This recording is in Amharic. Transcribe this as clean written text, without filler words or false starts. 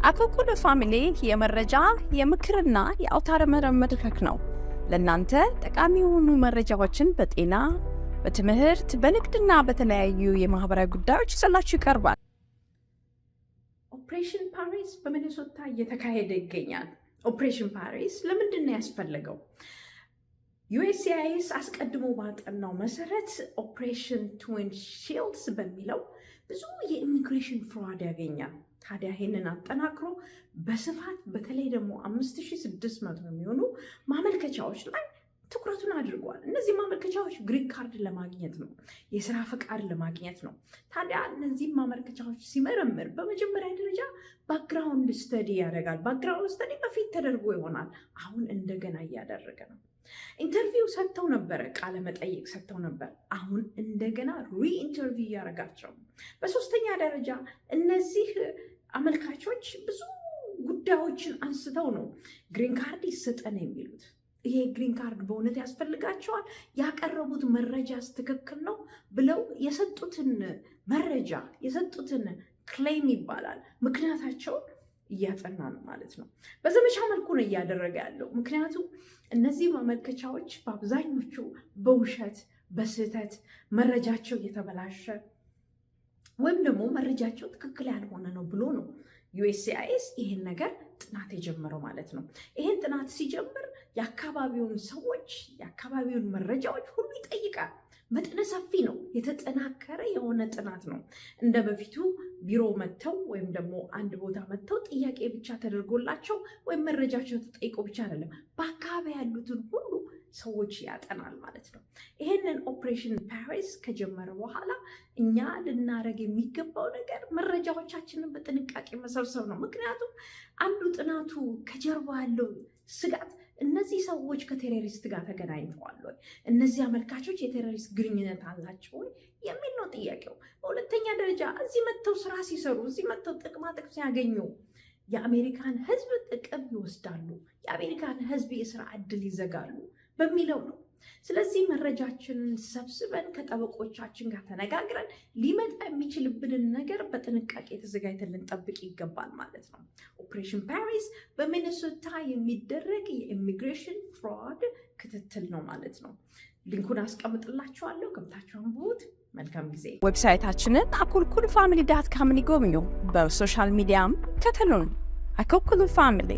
አኮኩሉ ፋሚሊ የመረጃ የምክርና የአውታረ መረብ መድረክ ነው። ለእናንተ ጠቃሚ የሆኑ መረጃዎችን በጤና፣ በትምህርት፣ በንግድና በተለያዩ የማህበራዊ ጉዳዮች ይዘላችሁ ይቀርባል። ኦፕሬሽን ፓሪስ በሚኒሶታ እየተካሄደ ይገኛል። ኦፕሬሽን ፓሪስ ለምንድን ነው ያስፈለገው? ዩኤስሲአይኤስ አስቀድሞ ባጠናው መሰረት ኦፕሬሽን ትዊን ሺልድስ በሚለው ብዙ የኢሚግሬሽን ፍራድ ያገኛል። ታዲያ ይህንን አጠናክሮ በስፋት በተለይ ደግሞ 5600 የሚሆኑ ማመልከቻዎች ላይ ትኩረቱን አድርጓል። እነዚህ ማመልከቻዎች ግሪን ካርድ ለማግኘት ነው፣ የስራ ፈቃድ ለማግኘት ነው። ታዲያ እነዚህ ማመልከቻዎች ሲመረምር በመጀመሪያ ደረጃ ባክግራውንድ ስተዲ ያደርጋል። ባክግራውንድ ስተዲ በፊት ተደርጎ ይሆናል፣ አሁን እንደገና እያደረገ ነው። ኢንተርቪው ሰጥተው ነበረ፣ ቃለ መጠይቅ ሰጥተው ነበር፣ አሁን እንደገና ሪኢንተርቪው እያደረጋቸው። በሶስተኛ ደረጃ እነዚህ አመልካቾች ብዙ ጉዳዮችን አንስተው ነው ግሪን ካርድ ይሰጠን የሚሉት። ይሄ ግሪን ካርድ በእውነት ያስፈልጋቸዋል? ያቀረቡት መረጃስ ትክክል ነው ብለው የሰጡትን መረጃ የሰጡትን ክሌም ይባላል ምክንያታቸውን እያጠና ነው ማለት ነው። በዘመቻ መልኩ ነው እያደረገ ያለው። ምክንያቱም እነዚህ ማመልከቻዎች በአብዛኞቹ በውሸት በስህተት መረጃቸው የተበላሸ ወይም ደግሞ መረጃቸው ትክክል ያልሆነ ነው ብሎ ነው ዩኤስሲአይኤስ ይህን ነገር ጥናት የጀመረው ማለት ነው። ይህን ጥናት ሲጀምር የአካባቢውን ሰዎች የአካባቢውን መረጃዎች ሁሉ ይጠይቃል። መጠነ ሰፊ ነው፣ የተጠናከረ የሆነ ጥናት ነው። እንደ በፊቱ ቢሮ መጥተው ወይም ደግሞ አንድ ቦታ መጥተው ጥያቄ ብቻ ተደርጎላቸው ወይም መረጃቸው ተጠይቆ ብቻ አይደለም፣ በአካባቢ ያሉትን ሁሉ ሰዎች ያጠናል ማለት ነው። ይሄንን ኦፕሬሽን ፓሪስ ከጀመረ በኋላ እኛ ልናደርግ የሚገባው ነገር መረጃዎቻችንን በጥንቃቄ መሰብሰብ ነው። ምክንያቱም አንዱ ጥናቱ ከጀርባ ያለው ስጋት እነዚህ ሰዎች ከቴሮሪስት ጋር ተገናኝተዋል ወይ፣ እነዚህ አመልካቾች የቴሮሪስት ግንኙነት አላቸው ወይ የሚል ነው ጥያቄው። በሁለተኛ ደረጃ እዚህ መጥተው ስራ ሲሰሩ፣ እዚህ መጥተው ጥቅማ ጥቅም ሲያገኙ የአሜሪካን ሕዝብ ጥቅም ይወስዳሉ፣ የአሜሪካን ሕዝብ የስራ እድል ይዘጋሉ በሚለው ነው። ስለዚህ መረጃችንን ሰብስበን ከጠበቆቻችን ጋር ተነጋግረን ሊመጣ የሚችልብንን ነገር በጥንቃቄ ተዘጋጅተን ልንጠብቅ ይገባል ማለት ነው። ኦፕሬሽን ፓሪስ በሚኒሶታ የሚደረግ የኢሚግሬሽን ፍራድ ክትትል ነው ማለት ነው። ሊንኩን አስቀምጥላችኋለሁ፣ ገብታችሁ አንብቡት። መልካም ጊዜ። ዌብሳይታችንን akolkulufamily.com ይጎብኙ። በሶሻል ሚዲያም ከተሉን። አኮኩሉ ፋሚሊ